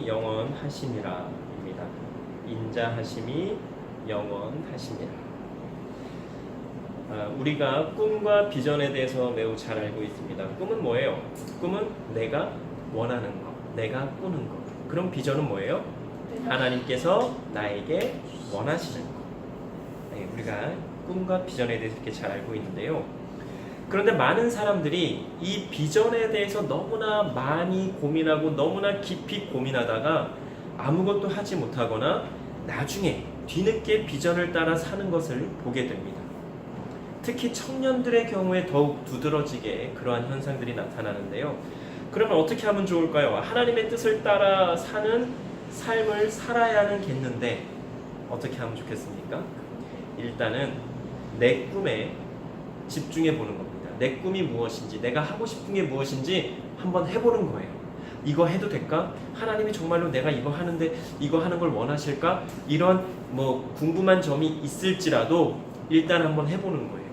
영원하심이라입니다. 인자하심이 영원하심이라. 우리가 꿈과 비전에 대해서 매우 잘 알고 있습니다. 꿈은 뭐예요? 꿈은 내가 원하는 것, 내가 꾸는 것. 그럼 비전은 뭐예요? 하나님께서 나에게 원하시는 것. 네, 우리가 꿈과 비전에 대해서 이렇게 잘 알고 있는데요. 그런데 많은 사람들이 이 비전에 대해서 너무나 많이 고민하고 너무나 깊이 고민하다가 아무것도 하지 못하거나 나중에 뒤늦게 비전을 따라 사는 것을 보게 됩니다. 특히 청년들의 경우에 더욱 두드러지게 그러한 현상들이 나타나는데요. 그러면 어떻게 하면 좋을까요? 하나님의 뜻을 따라 사는 삶을 살아야 하겠는데 어떻게 하면 좋겠습니까? 일단은 내 꿈에 집중해 보는 겁니다. 내 꿈이 무엇인지, 내가 하고 싶은 게 무엇인지 한번 해보는 거예요. 이거 해도 될까? 하나님이 정말로 내가 이거 하는데 이거 하는 걸 원하실까? 이런 궁금한 점이 있을지라도 일단 한번 해보는 거예요.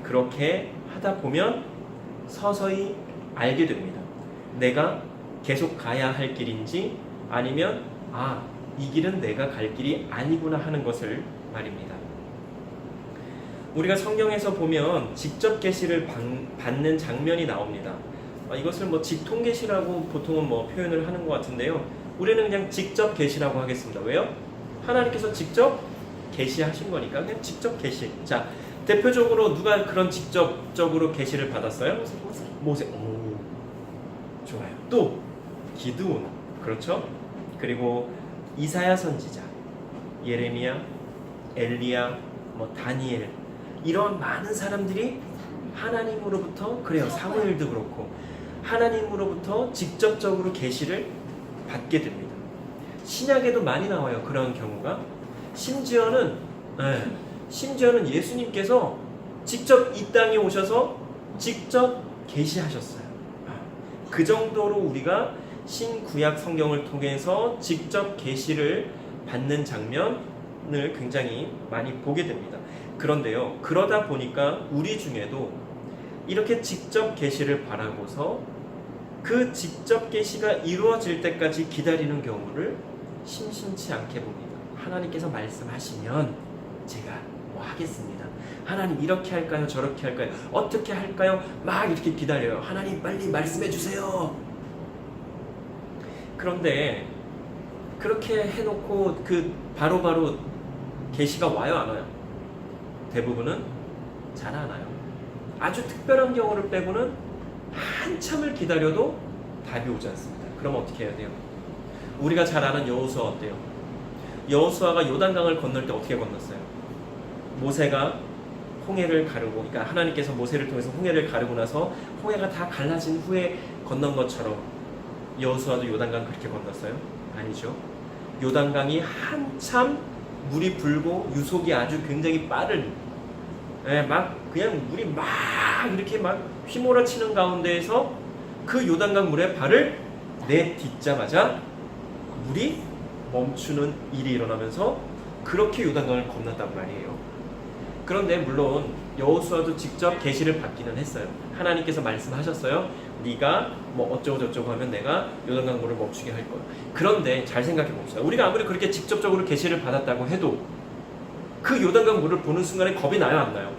그렇게 하다 보면 서서히 알게 됩니다. 내가 계속 가야 할 길인지 아니면 이 길은 내가 갈 길이 아니구나 하는 것을 말입니다. 우리가 성경에서 보면 직접 계시를 받는 장면이 나옵니다. 이것을 직통 계시라고 보통은 표현을 하는 것 같은데요. 우리는 그냥 직접 계시라고 하겠습니다. 왜요? 하나님께서 직접 계시하신 거니까 그냥 직접 계시. 자, 대표적으로 누가 그런 직접적으로 계시를 받았어요? 모세. 오, 좋아요. 또 기드온, 그렇죠? 그리고 이사야 선지자, 예레미야, 엘리야, 다니엘. 이런 많은 사람들이 하나님으로부터, 그래요, 사무엘도 그렇고 하나님으로부터 직접적으로 계시를 받게 됩니다. 신약에도 많이 나와요. 그런 경우가. 심지어는 예수님께서 직접 이 땅에 오셔서 직접 계시하셨어요. 그 정도로 우리가 신구약 성경을 통해서 직접 계시를 받는 장면을 굉장히 많이 보게 됩니다. 그런데요, 그러다 보니까 우리 중에도 이렇게 직접 계시를 바라고서 그 직접 계시가 이루어질 때까지 기다리는 경우를 심심치 않게 봅니다. 하나님께서 말씀하시면 제가 하겠습니다. 하나님 이렇게 할까요? 저렇게 할까요? 어떻게 할까요? 막 이렇게 기다려요. 하나님 빨리 말씀해 주세요. 그런데 그렇게 해놓고 바로바로 계시가 와요, 안 와요? 대부분은 잘 안 와요. 아주 특별한 경우를 빼고는 한참을 기다려도 답이 오지 않습니다. 그럼 어떻게 해야 돼요? 우리가 잘 아는 여호수아 어때요? 여호수아가 요단강을 건널 때 어떻게 건넜어요? 모세가 홍해를 가르고, 그러니까 하나님께서 모세를 통해서 홍해를 가르고 나서 홍해가 다 갈라진 후에 건넌 것처럼 여호수아도 요단강 그렇게 건넜어요? 아니죠. 요단강이 한참 물이 불고 유속이 아주 굉장히 빠른, 그냥 물이 막 이렇게 막 휘몰아치는 가운데에서 그 요단강 물에 발을 내딛자마자 물이 멈추는 일이 일어나면서 그렇게 요단강을 건넜단 말이에요. 그런데 물론 여호수아도 직접 계시를 받기는 했어요. 하나님께서 말씀하셨어요. 네가 어쩌고 저쩌고 하면 내가 요단강 물을 멈추게 할 거야. 그런데 잘 생각해 봅시다. 우리가 아무리 그렇게 직접적으로 계시를 받았다고 해도 그 요단강 물을 보는 순간에 겁이 나요, 안 나요?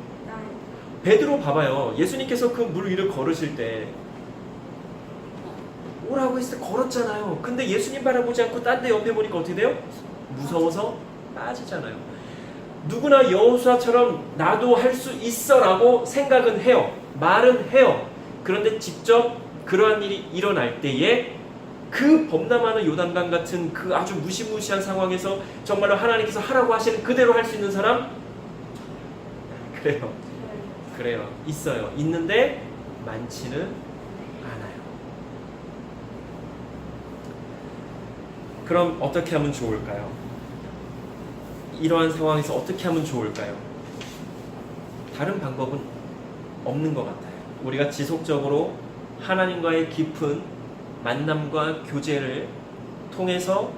베드로 봐봐요. 예수님께서 그 물 위를 걸으실 때 오라고 했을 때 걸었잖아요. 근데 예수님 바라보지 않고 딴 데 옆에 보니까 어떻게 돼요? 무서워서 빠지잖아요. 누구나 여호수아처럼 나도 할 수 있어 라고 생각은 해요. 말은 해요. 그런데 직접 그러한 일이 일어날 때에 그 범람하는 요단강 같은 그 아주 무시무시한 상황에서 정말로 하나님께서 하라고 하시는 그대로 할 수 있는 사람? 그래요. 있어요. 있는데 많지는 않아요. 그럼 어떻게 하면 좋을까요? 이러한 상황에서 어떻게 하면 좋을까요? 다른 방법은 없는 것 같아요. 우리가 지속적으로 하나님과의 깊은 만남과 교제를 통해서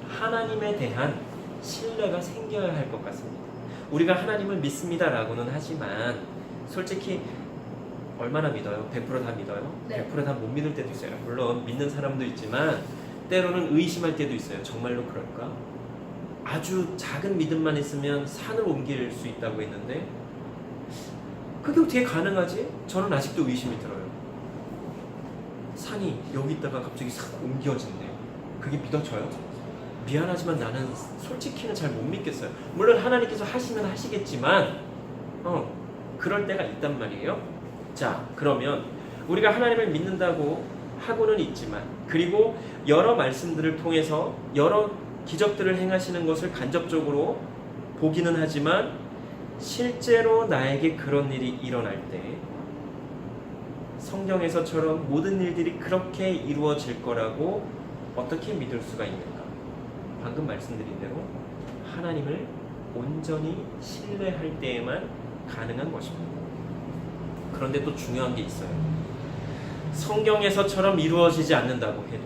하나님에 대한 신뢰가 생겨야 할 것 같습니다. 우리가 하나님을 믿습니다라고는 하지만 솔직히 얼마나 믿어요? 100% 다 믿어요? 네. 100% 다 못 믿을 때도 있어요. 물론 믿는 사람도 있지만 때로는 의심할 때도 있어요. 정말로 그럴까? 아주 작은 믿음만 있으면 산을 옮길 수 있다고 했는데 그게 어떻게 가능하지? 저는 아직도 의심이 들어요. 산이 여기 있다가 갑자기 싹 옮겨진대요. 그게 믿어져요? 미안하지만 나는 솔직히는 잘 못 믿겠어요. 물론 하나님께서 하시면 하시겠지만 그럴 때가 있단 말이에요. 자, 그러면 우리가 하나님을 믿는다고 하고는 있지만, 그리고 여러 말씀들을 통해서 여러 기적들을 행하시는 것을 간접적으로 보기는 하지만 실제로 나에게 그런 일이 일어날 때 성경에서처럼 모든 일들이 그렇게 이루어질 거라고 어떻게 믿을 수가 있는가? 방금 말씀드린 대로 하나님을 온전히 신뢰할 때에만 가능한 것입니다. 그런데 또 중요한 게 있어요. 성경에서처럼 이루어지지 않는다고 해도,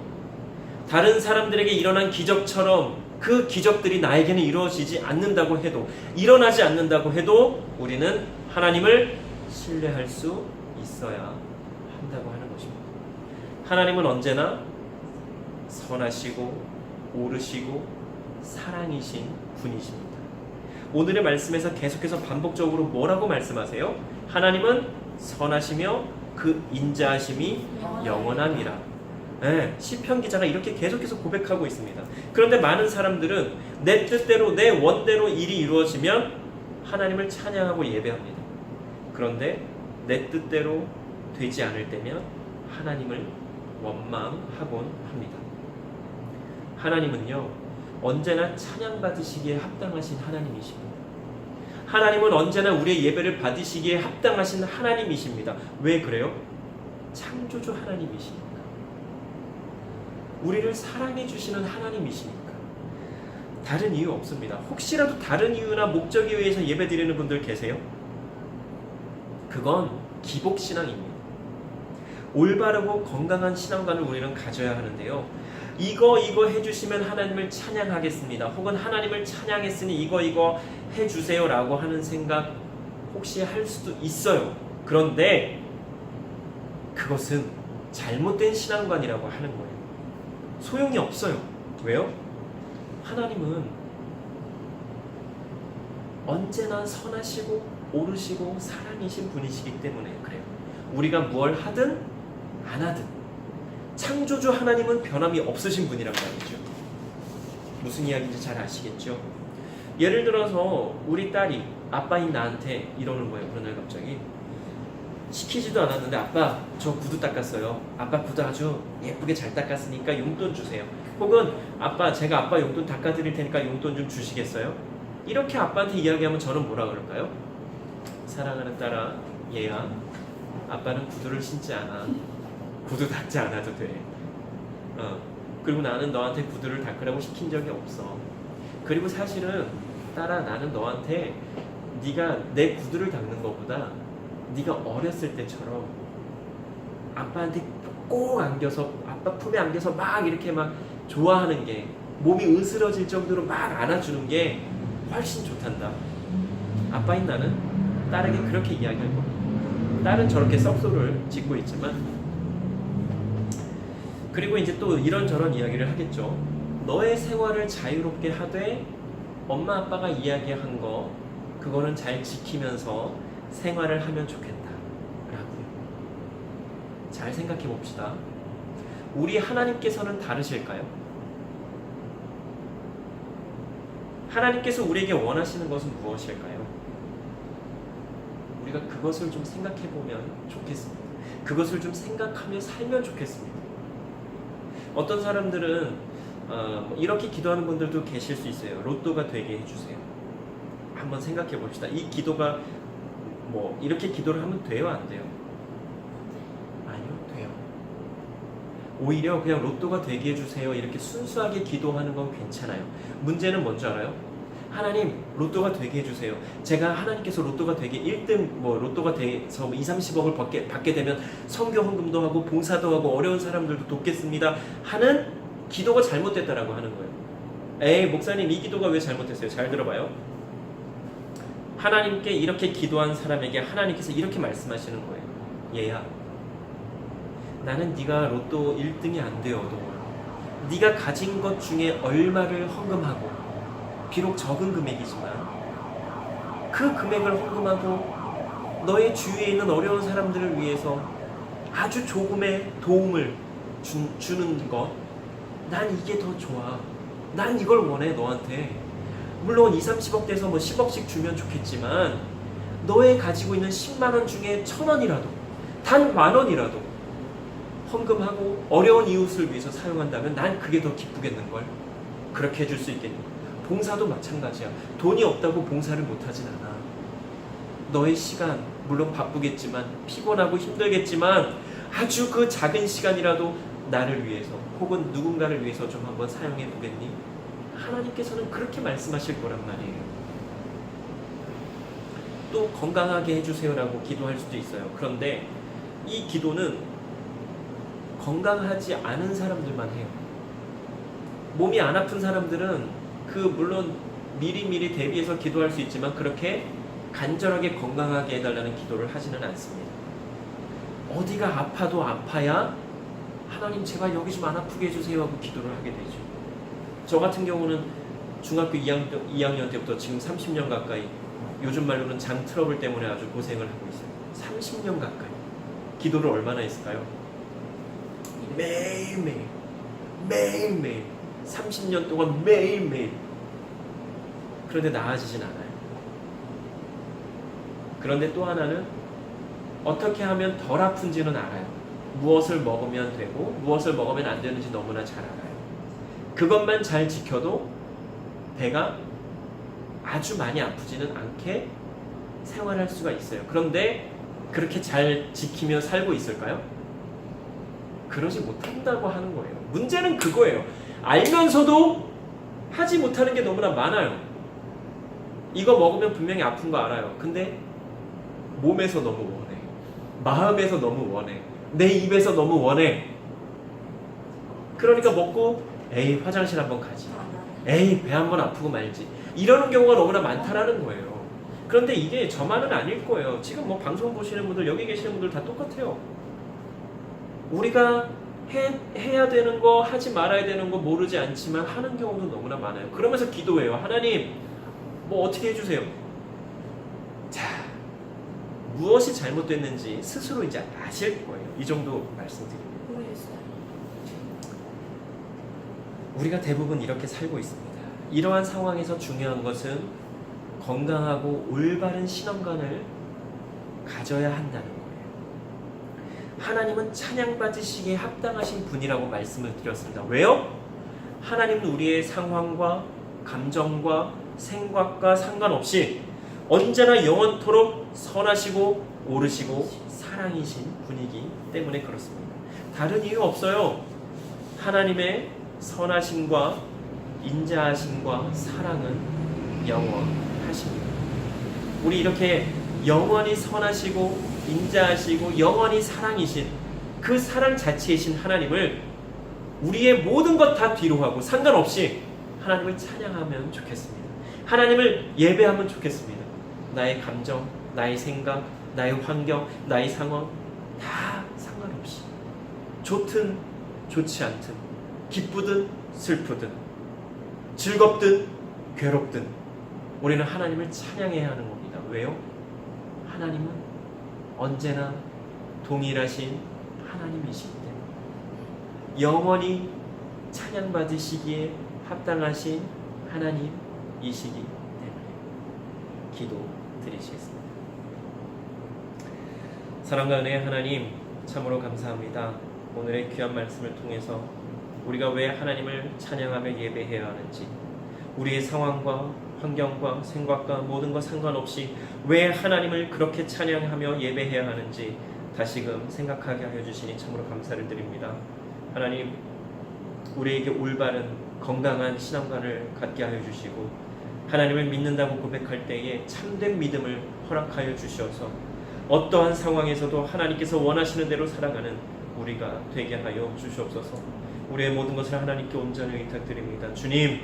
다른 사람들에게 일어난 기적처럼 그 기적들이 나에게는 이루어지지 않는다고 해도, 일어나지 않는다고 해도 우리는 하나님을 신뢰할 수 있어야 한다고 하는 것입니다. 하나님은 언제나 선하시고 옳으시고 사랑이신 분이십니다. 오늘의 말씀에서 계속해서 반복적으로 뭐라고 말씀하세요? 하나님은 선하시며 그 인자하심이 영원함이라. 네, 시편 기자가 이렇게 계속해서 고백하고 있습니다. 그런데 많은 사람들은 내 뜻대로 내 원대로 일이 이루어지면 하나님을 찬양하고 예배합니다. 그런데 내 뜻대로 되지 않을 때면 하나님을 원망하곤 합니다. 하나님은요, 언제나 찬양받으시기에 합당하신 하나님이십니다. 하나님은 언제나 우리의 예배를 받으시기에 합당하신 하나님이십니다. 왜 그래요? 창조주 하나님이시니까. 우리를 사랑해 주시는 하나님이시니까. 다른 이유 없습니다. 혹시라도 다른 이유나 목적에 의해서 예배드리는 분들 계세요? 그건 기복신앙입니다. 올바르고 건강한 신앙관을 우리는 가져야 하는데요, 이거 해주시면 하나님을 찬양하겠습니다, 혹은 하나님을 찬양했으니 이거 해주세요 라고 하는 생각 혹시 할 수도 있어요. 그런데 그것은 잘못된 신앙관이라고 하는 거예요. 소용이 없어요. 왜요? 하나님은 언제나 선하시고 옳으시고 사랑이신 분이시기 때문에 그래요. 우리가 뭘 하든 안 하든 창조주 하나님은 변함이 없으신 분이란 말이죠. 무슨 이야기인지 잘 아시겠죠? 예를 들어서 우리 딸이 아빠인 나한테 이러는 거예요. 어느 날 갑자기 시키지도 않았는데, 아빠 저 구두 닦았어요. 아빠 구두 아주 예쁘게 잘 닦았으니까 용돈 주세요. 혹은 아빠 제가 아빠 용돈 닦아드릴 테니까 용돈 좀 주시겠어요? 이렇게 아빠한테 이야기하면 저는 뭐라 그럴까요? 사랑하는 딸아, 얘야, 아빠는 구두를 신지 않아. 구두 닦지 않아도 돼. 그리고 나는 너한테 구두를 닦으라고 시킨 적이 없어. 그리고 사실은 딸아, 나는 너한테 네가 내 구두를 닦는 것보다 네가 어렸을 때처럼 아빠한테 꼭 안겨서, 아빠 품에 안겨서 막 이렇게 막 좋아하는 게, 몸이 으스러질 정도로 막 안아주는 게 훨씬 좋단다. 아빠인 나는 딸에게 그렇게 이야기할 겁니다. 딸은 저렇게 썩소를 짓고 있지만, 그리고 이제 또 이런저런 이야기를 하겠죠. 너의 생활을 자유롭게 하되 엄마 아빠가 이야기한 거 그거는 잘 지키면서 생활을 하면 좋겠다 라고요. 잘 생각해 봅시다. 우리 하나님께서는 다르실까요? 하나님께서 우리에게 원하시는 것은 무엇일까요? 우리가 그것을 좀 생각해 보면 좋겠습니다. 그것을 좀 생각하며 살면 좋겠습니다. 어떤 사람들은 이렇게 기도하는 분들도 계실 수 있어요. 로또가 되게 해주세요. 한번 생각해 봅시다. 이 기도가 이렇게 기도를 하면 돼요, 안 돼요? 아니요, 돼요. 오히려 그냥 로또가 되게 해주세요 이렇게 순수하게 기도하는 건 괜찮아요. 문제는 뭔지 알아요? 하나님, 로또가 되게 해주세요. 제가 하나님께서 로또가 되게 1등 로또가 돼서 20-30억을 받게 되면 선교 헌금도 하고 봉사도 하고 어려운 사람들도 돕겠습니다 하는 기도가 잘못됐다라고 하는 거예요. 에이, 목사님, 이 기도가 왜 잘못됐어요? 잘 들어봐요. 하나님께 이렇게 기도한 사람에게 하나님께서 이렇게 말씀하시는 거예요. 얘야, 나는 네가 로또 1등이 안 되어도 네가 가진 것 중에 얼마를 헌금하고, 비록 적은 금액이지만 그 금액을 헌금하고 너의 주위에 있는 어려운 사람들을 위해서 아주 조금의 도움을 주는 것, 난 이게 더 좋아. 난 이걸 원해. 너한테 물론 2, 30억 돼서 뭐 10억씩 주면 좋겠지만 너의 가지고 있는 10만 원 중에 1,000원이라도, 단 10,000원이라도 헌금하고 어려운 이웃을 위해서 사용한다면 난 그게 더 기쁘겠는걸. 그렇게 해줄 수 있겠니? 봉사도 마찬가지야. 돈이 없다고 봉사를 못하진 않아. 너의 시간, 물론 바쁘겠지만 피곤하고 힘들겠지만 아주 그 작은 시간이라도 나를 위해서 혹은 누군가를 위해서 좀 한번 사용해 보겠니? 하나님께서는 그렇게 말씀하실 거란 말이에요. 또 건강하게 해주세요라고 기도할 수도 있어요. 그런데 이 기도는 건강하지 않은 사람들만 해요. 몸이 안 아픈 사람들은 물론 미리미리 대비해서 기도할 수 있지만 그렇게 간절하게 건강하게 해달라는 기도를 하지는 않습니다. 어디가 아파도 아파야 하나님 제발 여기 좀 안 아프게 해주세요 하고 기도를 하게 되죠. 저 같은 경우는 중학교 2학년 때부터 지금 30년 가까이, 요즘 말로는 장 트러블 때문에 아주 고생을 하고 있어요. 30년 가까이 기도를 얼마나 했을까요? 매일매일 30년 동안 매일매일. 그런데 나아지진 않아요. 그런데 또 하나는 어떻게 하면 덜 아픈지는 알아요. 무엇을 먹으면 되고 무엇을 먹으면 안 되는지 너무나 잘 알아요. 그것만 잘 지켜도 배가 아주 많이 아프지는 않게 생활할 수가 있어요. 그런데 그렇게 잘 지키며 살고 있을까요? 그러지 못한다고 하는 거예요. 문제는 그거예요. 알면서도 하지 못하는 게 너무나 많아요. 이거 먹으면 분명히 아픈 거 알아요. 근데 몸에서 너무 원해. 마음에서 너무 원해. 내 입에서 너무 원해. 그러니까 먹고 에이 화장실 한번 가지. 에이 배 한번 아프고 말지. 이러는 경우가 너무나 많다라는 거예요. 그런데 이게 저만은 아닐 거예요. 지금 뭐 방송 보시는 분들, 여기 계시는 분들 다 똑같아요. 우리가 해야 되는 거, 하지 말아야 되는 거 모르지 않지만 하는 경우도 너무나 많아요. 그러면서 기도해요. 하나님, 뭐 어떻게 해주세요. 자, 무엇이 잘못됐는지 스스로 이제 아실 거예요. 이 정도 말씀드립니다. 우리가 대부분 이렇게 살고 있습니다. 이러한 상황에서 중요한 것은 건강하고 올바른 신앙관을 가져야 한다는 거예요. 하나님은 찬양받으시기에 합당하신 분이라고 말씀을 드렸습니다. 왜요? 하나님은 우리의 상황과 감정과 생각과 상관없이 언제나 영원토록 선하시고 오르시고 사랑이신 분이기 때문에 그렇습니다. 다른 이유 없어요. 하나님의 선하심과 인자하심과 사랑은 영원하십니다. 우리 이렇게 영원히 선하시고 인자하시고 영원히 사랑이신 그 사랑 자체이신 하나님을 우리의 모든 것 다 뒤로 하고 상관없이 하나님을 찬양하면 좋겠습니다. 하나님을 예배하면 좋겠습니다. 나의 감정, 나의 생각, 나의 환경, 나의 상황 다 상관없이, 좋든 좋지 않든, 기쁘든 슬프든, 즐겁든 괴롭든 우리는 하나님을 찬양해야 하는 겁니다. 왜요? 하나님은 언제나 동일하신 하나님이시기 때문에, 영원히 찬양받으시기에 합당하신 하나님이시기 때문에 기도 드리시겠습니다. 사랑과 은혜의 하나님, 참으로 감사합니다. 오늘의 귀한 말씀을 통해서 우리가 왜 하나님을 찬양하며 예배해야 하는지, 우리의 상황과 환경과 생각과 모든 것 상관없이 왜 하나님을 그렇게 찬양하며 예배해야 하는지 다시금 생각하게 하여 주시니 참으로 감사를 드립니다. 하나님, 우리에게 올바른 건강한 신앙관을 갖게 하여 주시고 하나님을 믿는다고 고백할 때에 참된 믿음을 허락하여 주셔서 어떠한 상황에서도 하나님께서 원하시는 대로 살아가는 우리가 되게 하여 주시옵소서. 우리의 모든 것을 하나님께 온전히 의탁드립니다. 주님,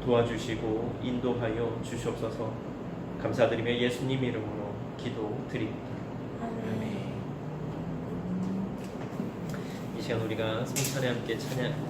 도와주시고 인도하여 주시옵소서. 감사드리며 예수님 이름으로 기도드립니다. 아멘. 이 시간 우리가 성찬에 함께 찬양